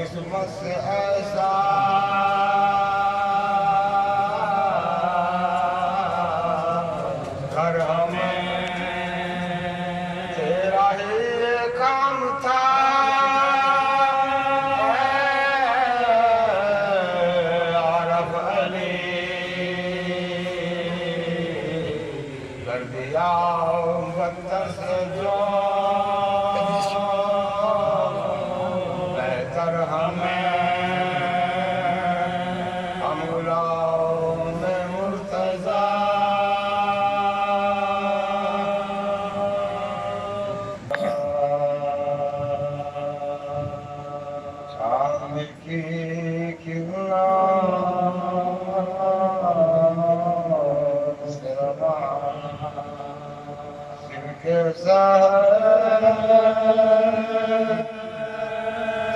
قسمت سے ایسا گھر ہمیں تیرا ہی کام تھا عرب علی کر دیا بدتر سے جو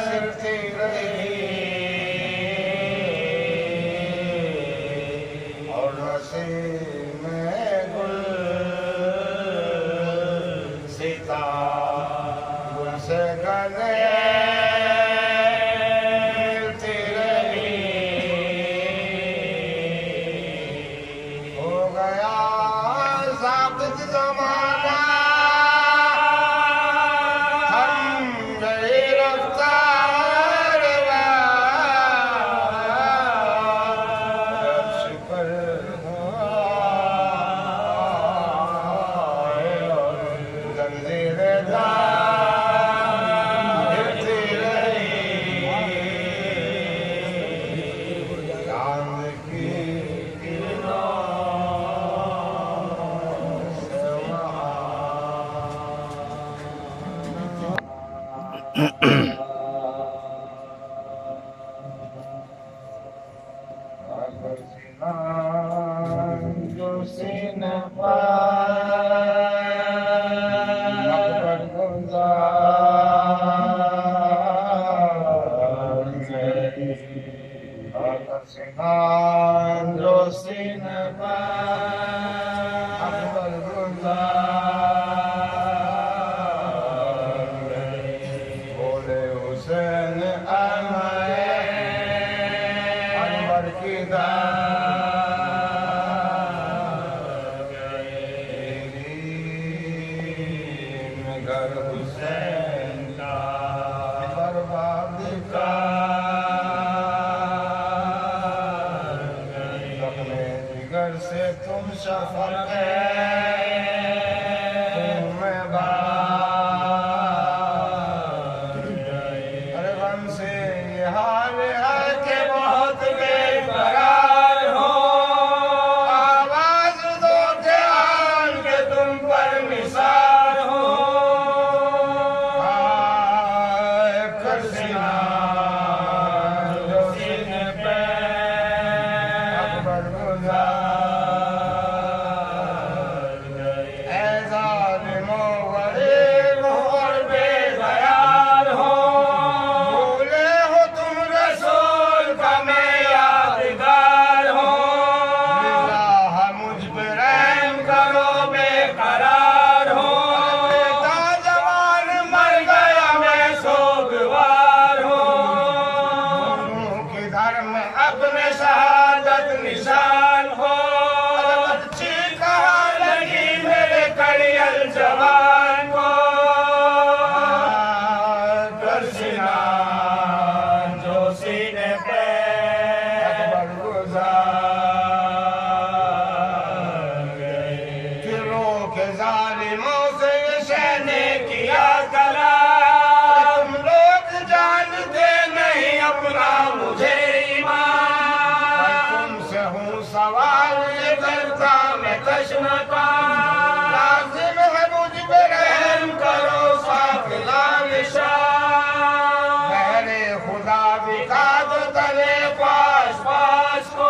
سرتی رہی اور نصیب میں گل سیتا گل سے گلے ملتی رہی ہو گیا ثابت زمانہ جو سینہ مقبر گزار جو سینہ مقبر گزار بولے حسین انور کی گر حسین کا برباد کا زخم جگر سے تم شفق میں بات ارے غم سے یہ حال ہے کہ بہت بے قرار ہو آواز دو جہان کہ تم پر نثار ہو اپنے شہادت نشان ہو اچھی کہاں لگی میرے کڑیل جوان کو کر سینہ جو سینے پہ اکبر گزار گئے دلوں کے ظالموں سے یہ شہ نے کیا کلام تم لوگ جانتے نہیں اپنا مجھے سوال یہ کرتا میں کشمکش لازم ہے مجھ پہ رحم کرو ساکلان شاہ بہرے خدا بکھا دو تلے پاس پاس کو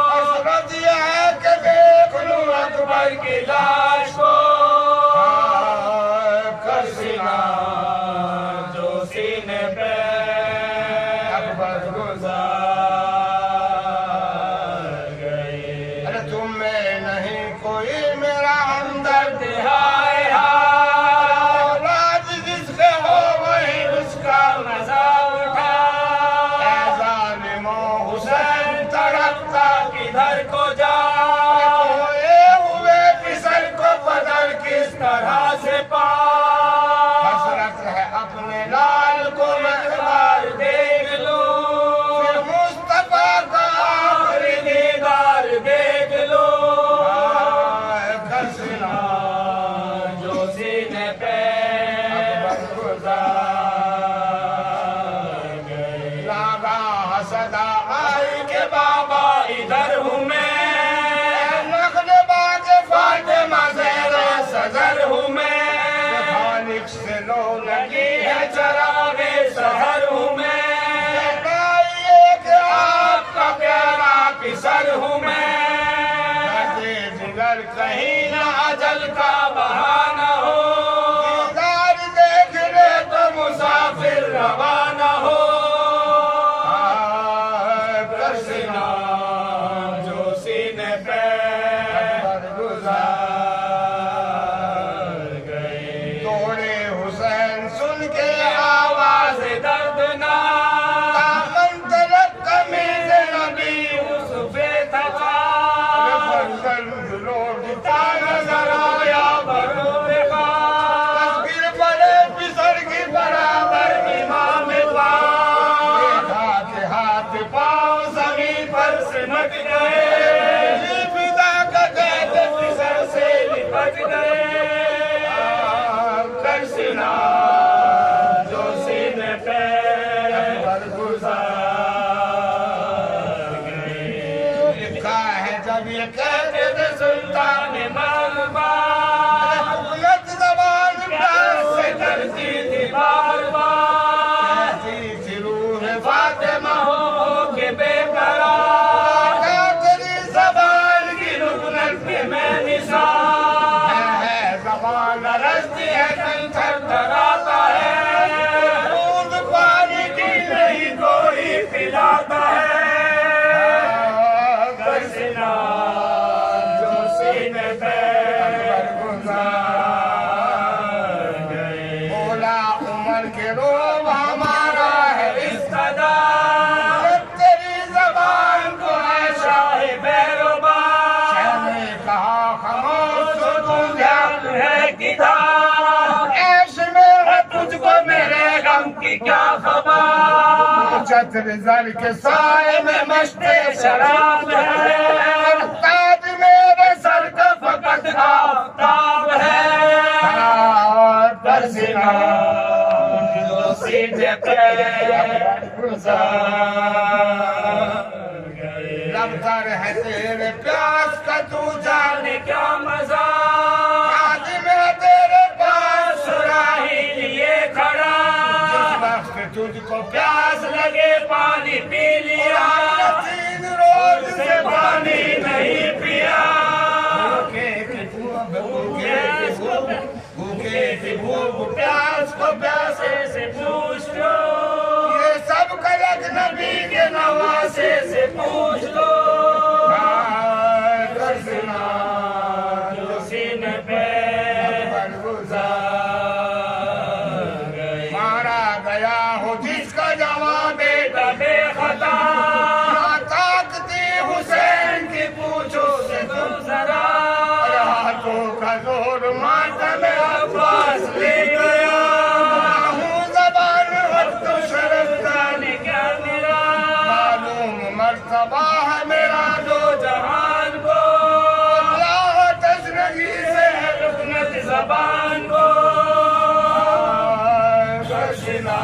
حسرت یہ ہے کہ دیکھ لوں اکبر کی لاش کو کر سینہ جو سینے پہ اکبر گزار اولاد جس کے ہو وہی اس کا مزہ اٹھا برگزار گئے. لکھا ہے جب یہ کہتے تھے سلطان ملبار، غفلت زبان پیاس سے ترسی تھی بار بار، کہتی تھی روح فاطمہ ہو کے بے قرار، کہ تیری زبان کی رکنت پہ میں نثار ہے. زبان رستی ہے تن تھر تھراتا ہے، دودھ پانی کی نہیں کوئی پلاتا ہے. گرسنا جو سینے پہ برگزار گئے. بولا عمر کے روب ہمارا ہے اس قدر، تیری زبان کو ہے شاہ بیروبا. شاہ نے کہا خاموش تو تو دھیان ہے کدھر، عیش میں ہے تجھ کو میرے غم کی کیا خبر. چتر زر کے سائے میں مشتے شراب ہے، تاج میرے سر کا فقط آفتاب ہے. برسنا جو سینے پہ برگزار گئے. لب تر ہے تیرے پیاس کا تو جانے کیا مزہ، آج میں تیرے پاس سراہی لیے کھڑا. جس وقت تجھ کو پیاس لگے پانی پی لیا، 3 روز سے پانی نہیں پیا. بھوکے کی بھوک، بھوکے کی بھوک، بھوکے کی بھوک، پیاس کو پیاسے سے پوچھ لو. یہ سب کلک نبی کے نواسے سے پوچھ لو. گرسنا جو سینے پہ برگزار گئے. مارا گیا ہو جس کا جواب بیٹا بے خطا، طاقتی حسین کی پوچھو سے تم ذرا. ہاتھوں کا زور ماتم عباس لے گیا، ہوں زبان وقت شرف جانے کیا میرا. معلوم مرتبہ ہے میرا دو جہان کو، اللہ تشنگی سے ہے رکنت زبان کو. گرسنا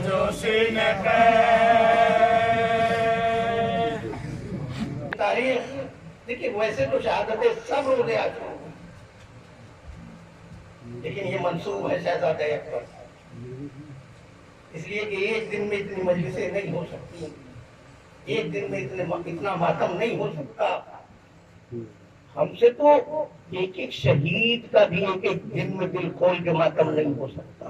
جو سینے پہ. تاریخ دیکھیں ویسے تو شہادتیں سب روزے آ چکی، لیکن یہ منسوب ہے شہزادہ اکبر، اس لیے کہ ایک دن میں اتنی مجلسیں نہیں ہو سکتی، ایک دن میں اتنا ماتم نہیں ہو سکتا. ہم سے تو ایک ایک شہید کا بھی ایک ایک دن میں دل کھول کے ماتم نہیں ہو سکتا.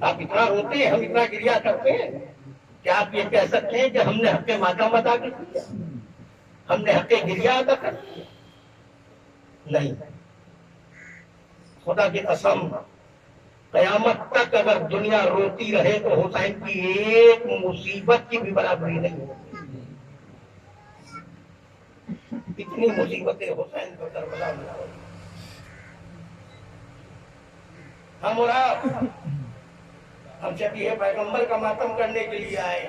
آپ اتنا روتے ہیں، ہم اتنا گریا کرتے ہیں، کیا آپ یہ کہہ سکتے ہیں کہ ہم نے حق ماتم ادا کر دیا، ہم نے حق گریا ادا کر دیا؟ نہیں. خدا کی قسم قیامت تک اگر دنیا روتی رہے تو حسین کی ایک مصیبت کی بھی برابری نہیں ہوگی. اتنی مصیبتیں حسین کو کربلا میں ہوئی. ہم اور آپ ہم شبیہ پیغمبر کا ماتم کرنے کے لیے آئے.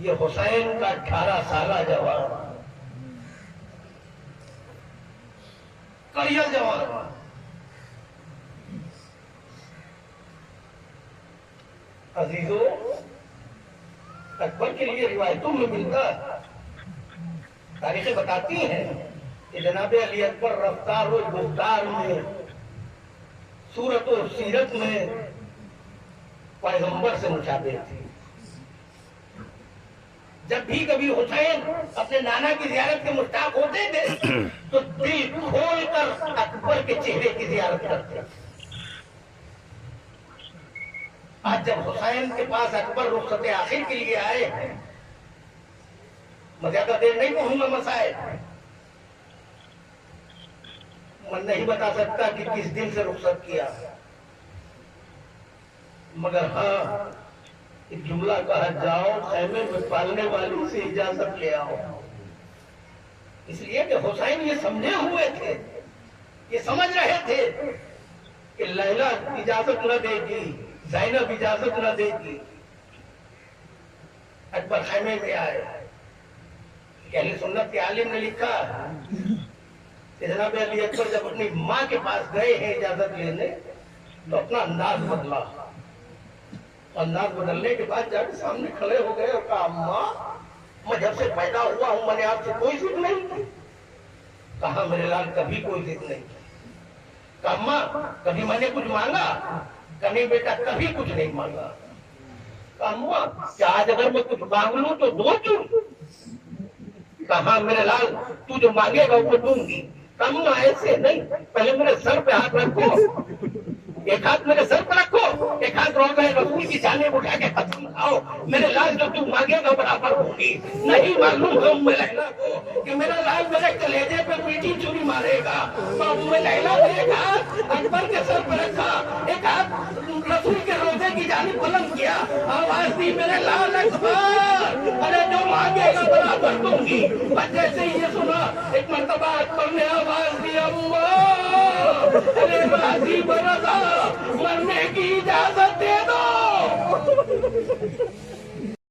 یہ حسین کا 18 سالہ جوان، کڑیل جوان، عزیزو اکبر کے لیے روایتوں میں ملتا ہے، تاریخیں بتاتی ہیں کہ جناب علی اکبر رفتار و گفتار میں، صورت و سیرت میں پیغمبر سے مشابہ تھی. جب بھی کبھی حسین اپنے نانا کی زیارت کے مشتاق ہوتے تھے تو دل کھول کر اکبر کے چہرے کی زیارت کرتے. آج جب حسین کے پاس اکبر رخصت آخر کے لیے آئے ہیں، میں زیادہ دیر نہیں کہوں گا مسائل، میں نہیں بتا سکتا کہ کس دن سے رخصت کیا، مگر ہاں ایک جملہ کہا جاؤ خیمے میں پالنے والی سے اجازت لے آؤ. اس لیے کہ حسین یہ سمجھے ہوئے تھے، یہ سمجھ رہے تھے کہ لیلا اجازت نہ دے گی، زینب اجازت نہ دے گی. اکبر خیمے میں آئے. اہل سنت کے عالم نے لکھا کہ جناب علی اکبر جب اپنی ماں کے پاس گئے ہیں اجازت لینے تو اپنا انداز بدلا. انداز بدلنے کے بعد جا کے سامنے کھڑے ہو گئے اور کہا اماں میں جب سے پیدا ہوا ہوں میں نے آپ سے کوئی ضد نہیں کی. کہا میرے لال کبھی کوئی ضد نہیں کی. کہا اماں کبھی میں نے کچھ مانگا؟ کہا نہیں بیٹا کبھی کچھ نہیں مانگا. کہا اماں کیا آج اگر میں کچھ مانگ لوں تو دو کیوں؟ کہا میرے لال تو جو مانگے گا وہ دوں گی. کہا اماں ایسے نہیں، پہلے میرے سر پہ ہاتھ رکھو، ایک ہاتھ میرے سر پہ رکھو، ایک ہاتھ روزہ رسول کی جانب اٹھا کے قسم کھاؤ میرے لال جو تو مانگے گا برابر ہوگی. نہیں معلوم ہے ام لیلا کو کہ میرا لال میرے کلیجے پہ میٹھی چوری مارے گا. تو ام لیلا نے ایک ہاتھ اکبر کے سر پہ رکھا، ایک ہاتھ رسول کے روزے کی جانب بلند کیا، آواز دی میرے لال اکبر ارے جو مانگے گا برابر دوں گی. بس جیسے ہی یہ سنا ایک مرتبہ اکبر نے آواز دی اماں ارے راضی برضا مرنے کی اجازت دے دو.